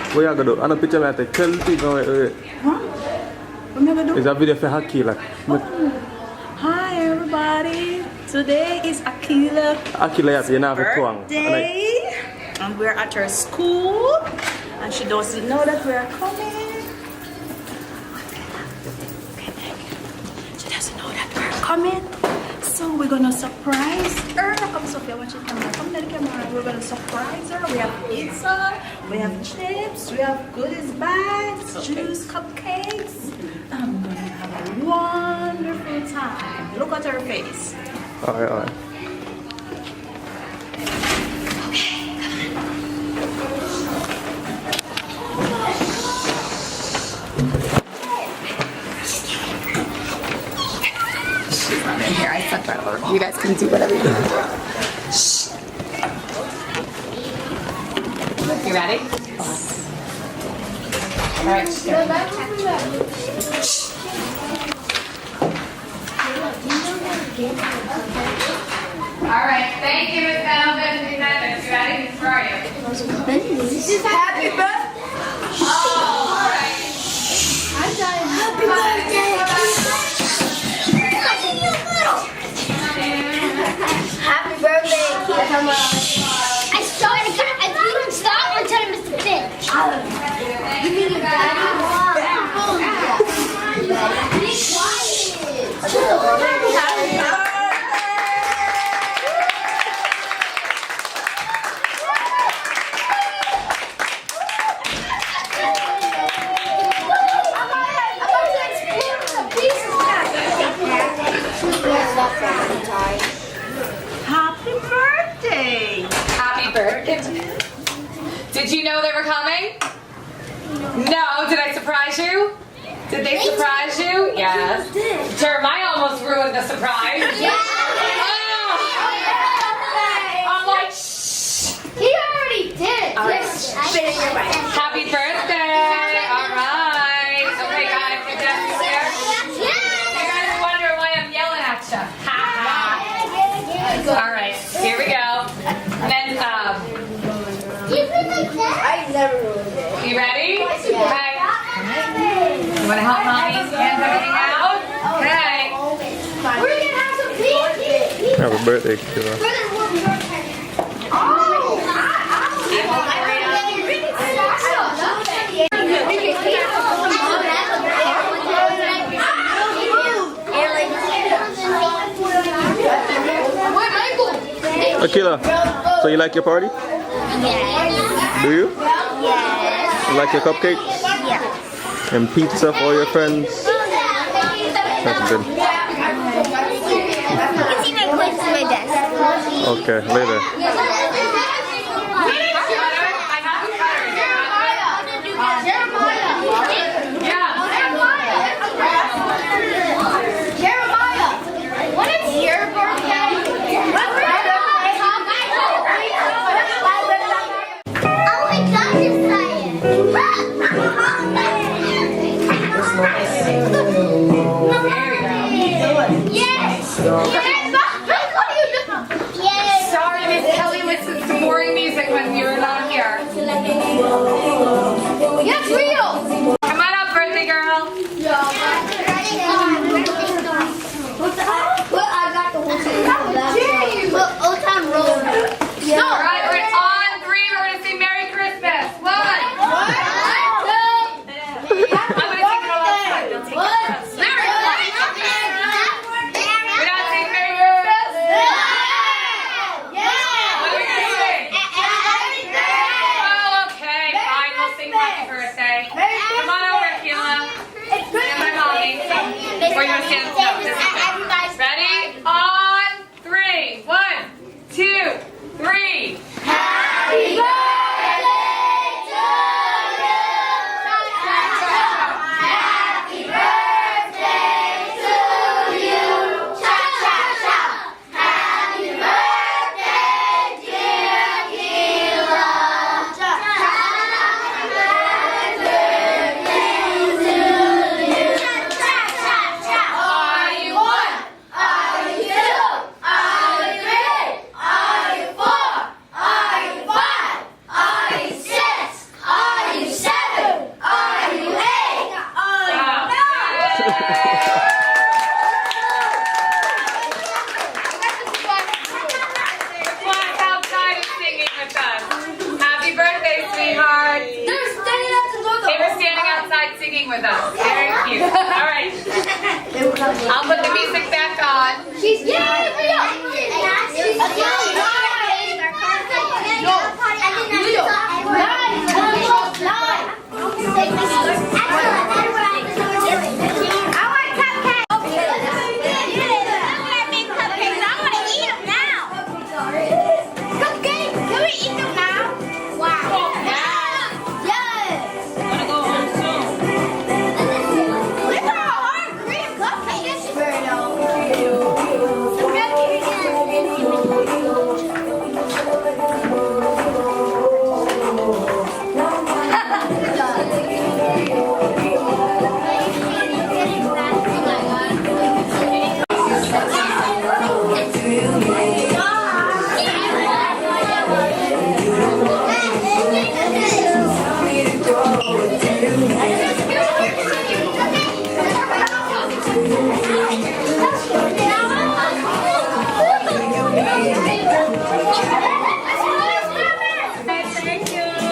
What you gonna do? And a picture I take. Tell the people what it. Huh? What am I gonna do? It's a video for Akeelah. Hi everybody. Today is Akeelah Akeelah, you know have a twang. birthday. And we're at her school. And she doesn't know that we're coming. She doesn't know that we're coming. So we're gonna surprise her. Come Sophia, watch the camera. Come to the camera. We're gonna surprise her. We have pizza, we have chips, we have goodies bags, juice, cupcakes. I'm gonna have a wonderful time. Look at her face. Alright, alright. Here, I set that over. You guys can do whatever you want. You ready? All right, thank you, Miss Melvin. You ready? Where are you? This is happy birthday. Oh, all right. I'm dying. Happy birthday. Happy birthday, Akeelah. I started. If you don't stop, I'm telling Mr. Finch. You mean your daddy? Be quiet. Happy birthday. Happy birthday! Happy birthday. Did you know they were coming? No. Did I surprise you? Did they surprise you? Yes. Jeremiah almost ruined the surprise. Yeah. Oh. I'm like, shh. He already did. Happy birthday. All right. Okay, guys, your desk is there. You guys wonder why I'm yelling at you. Ha ha. All right, here we go. And then, I never will. you ready? Okay. You want to help mommy hand everything out? Okay. We're gonna have some pizza. Happy birthday, Akeelah. Akeelah, so you like your party? Yes. Do you? Yes. You like your cupcakes? Yes. And pizza for all your friends? That's good. You can see my coins in my desk. Okay, later. Jeremiah, when it's your birthday, oh my God, this Yes! Yes! Sorry, Miss Kelly listens to boring music when you're not here. Yes, real! Come on up, birthday girl. Well, I got the whole thing. How dare you? Look, old time roller. No. All right, we're on 3. We're going to sing Merry Christmas. 1. I'm going to take it all outside. You'll take it first. Merry Christmas. We're not saying Merry Christmas? What are we going to sing? Oh, okay. Fine. We'll sing Happy Birthday. Come on over, Akeelah. Stand by mommy. Or you want to stand? No, this is good. Ready? On 3. 1, 2, 3. Happy birthday to you. Happy birthday to you. Cha-cha-cha. Happy birthday, dear Akeelah. Happy birthday to you. Cha-cha-cha. singing with us. Very cute. All right. I'll put the music back on. She's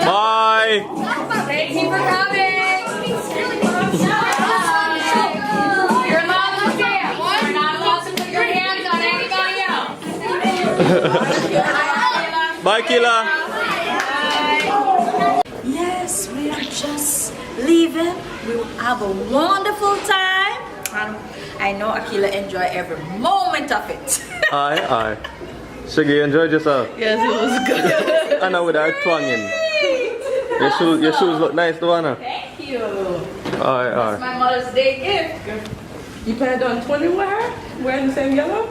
Bye. Thank you for coming. You're allowed to dance. You're not allowed to put your hands on anybody else. Bye, Akeelah. Yes, we are just leaving. We will have a wonderful time. I know Akeelah enjoy every moment of it. Aye. Shiggy, you enjoyed yourself? Yes, it was good. I know with our twanging. Your shoes look nice, though, Anna. Thank you. Aye. My Mother's Day gift. You planned on twinning with her? Wearing the same yellow?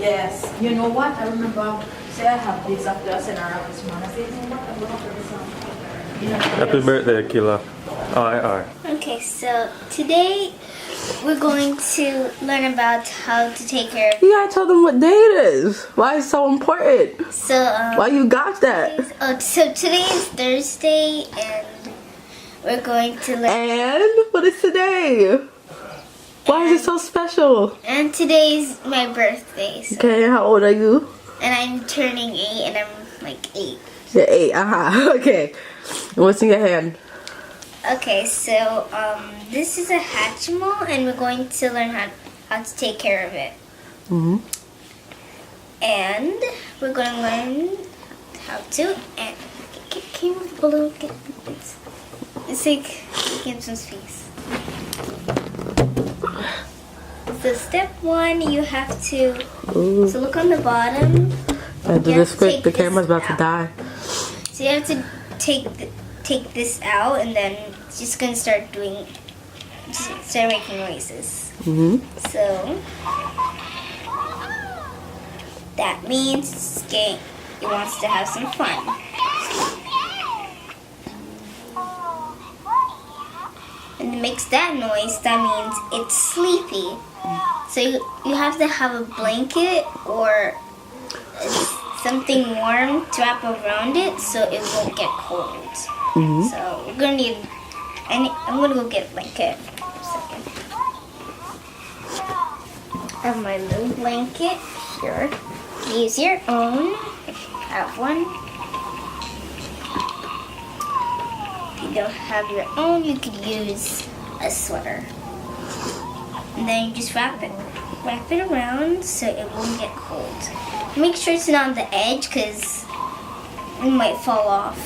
Yes. You know what? I remember, say I have this after I sent her out this morning. I said, you know what? I'm going to put this on. You know, Happy birthday, Akeelah. Aye. Okay, so today we're going to learn about how to take care of. You gotta tell them what day it is. Why it's so important. So Why you got that? so today is Thursday, and we're going to learn. And what is today? Why is it so special? And today's my birthday, so, Okay, how old are you? and I'm turning 8, and I'm like 8. You're 8. Okay. What's in your hand? Okay, so this is a Hatchimal, and we're going to learn how to take care of it. And we're going to learn how to. And can you move the balloon? It's like give some space. So step 1, you have to. So look on the bottom. Do You have this to quick. take The this camera's about to out. die. So you have to take this out, and then it's just gonna start making noises. So that means it wants to have some fun. And it makes that noise, that means it's sleepy. So you have to have a blanket or something warm to wrap around it so it won't get cold. So we're gonna need. I'm gonna go get a blanket. For a second. I have my little blanket here. Use your own if you have one. If you don't have your own, you could use a sweater. And then you just wrap it around so it won't get cold. Make sure it's not on the edge because it might fall off.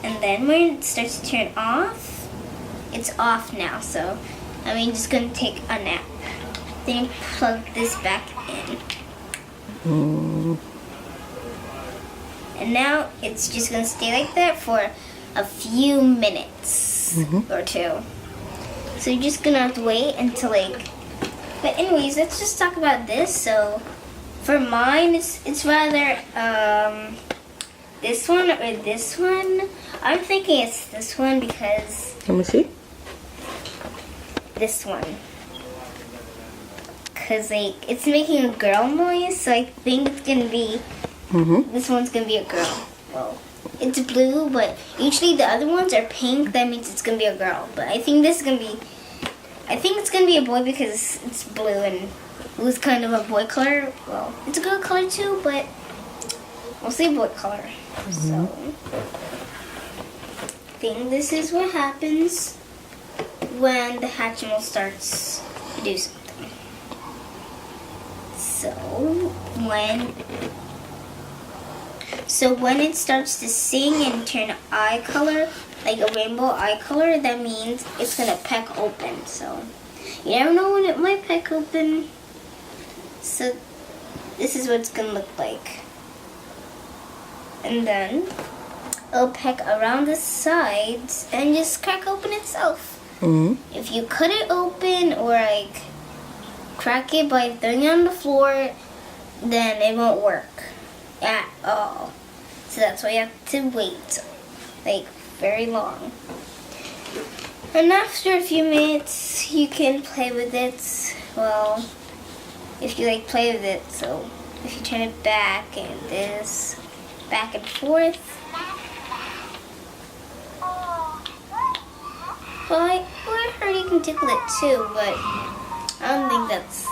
And then when it starts to turn off, it's off now. So I'm just gonna take a nap. Then you plug this back in. And now it's just gonna stay like that for a few minutes or two. So you're just gonna have to wait until But anyways, let's just talk about this. So for mine, it's rather this one or this one. I'm thinking it's this one because Let me see. this one. Cause it's making a girl noise, so I think it's gonna be this one's gonna be a girl. Well, it's blue, but usually the other ones are pink. That means it's gonna be a girl. But I think this is gonna be. I think it's gonna be a boy because it's blue and blue's kind of a boy color. Well, it's a girl color too, but we'll say boy color. So think this is what happens when the Hatchimal starts to do something. So when it starts to sing and turn eye color, like a rainbow eye color, that means it's gonna peck open. So you never know when it might peck open. So this is what it's gonna look like. And then it'll peck around the sides and just crack open itself. If you cut it open or like crack it by throwing it on the floor, then it won't work at all. So that's why you have to wait like very long. And after a few minutes you can play with it. Well, if you like play with it. So if you turn it back and this back and forth. Well, I heard you can tickle it too, but I don't think that's.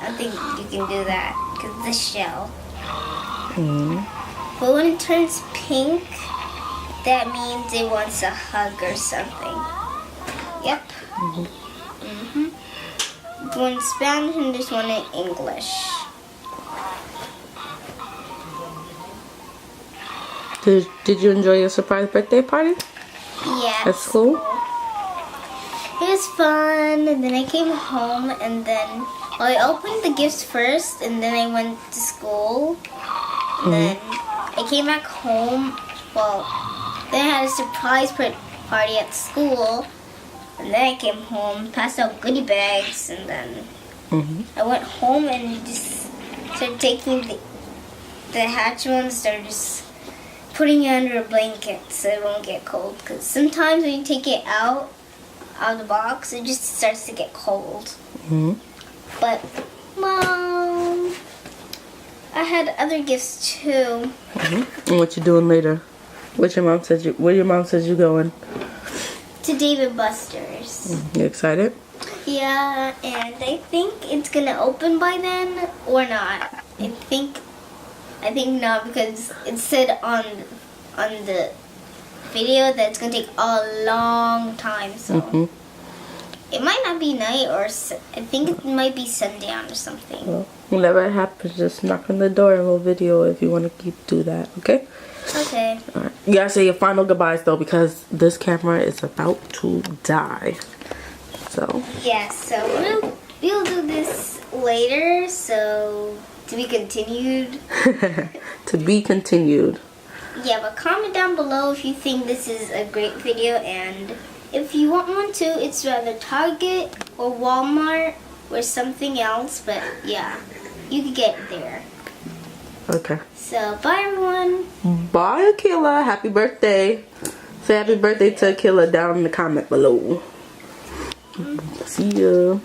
I think you can do that because the shell. But when it turns pink, that means it wants a hug or something. Yep. One in Spanish and this one in English. Did you enjoy your surprise birthday party? Yeah. At school? It was fun, and then I came home, and then I opened the gifts first, and then I went to school. And then I came back home. Well, then I had a surprise party at school, and then I came home, passed out goodie bags, and then I went home and just started taking the Hatchimal and started just putting it under a blanket so it won't get cold. Because sometimes when you take it out of the box, it just starts to get cold. But Mom, I had other gifts too. And what you doing later? Where your mom says you going? To Dave & Buster's. You excited? Yeah, and I think it's gonna open by then or not. I think not, because it said on the video that it's gonna take a long time. So it might not be night, or I think it might be sundown or something. Well, whenever it happens, just knock on the door and we'll video if you want to do that. Okay? Okay. Alright. You gotta say your final goodbyes though, because this camera is about to die. So. Yes. So we'll do this later. So to be continued. To be continued. Yeah, but comment down below if you think this is a great video, and if you want one too, it's rather Target or Walmart or something else. But yeah, you can get it there. Okay. So bye everyone. Bye, Akeelah. Happy birthday. Say happy birthday to Akeelah down in the comment below. See ya.